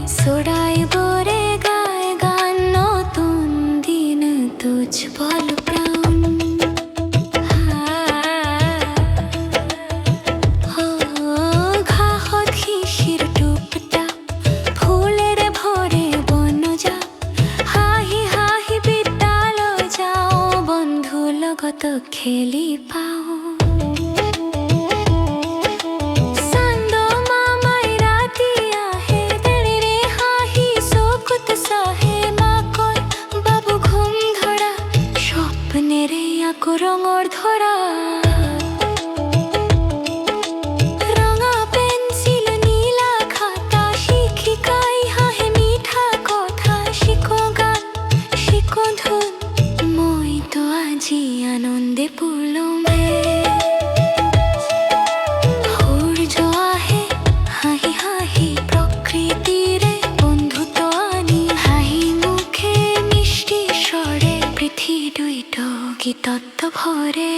চোৰাই বৰে গায় গান নতুন দিন তুজ বল প্ৰাণ ঘাঁহত শিশিৰ টুপটাপ ফুলেৰে ভৰে বনজা হাঁহি হাঁহি বিদ্যালয় যাওঁ বন্ধু লগত খেলি পাওঁ ৰঙৰ ধৰা ৰঙা পেঞ্চিল নীলা খাতা শিক্ষিকাই হাঁহে মিঠা কথা শিকো গান শিকো ধুন মইতো আজি আনন্দে পুলমে সূৰ্য আহে হাঁহি হাঁহি প্ৰকৃতিৰে বন্ধুত্ব আনি হাঁহি মুখে মিষ্টি স্বৰে পৃথিৱী দুইটো গীতত ভৰে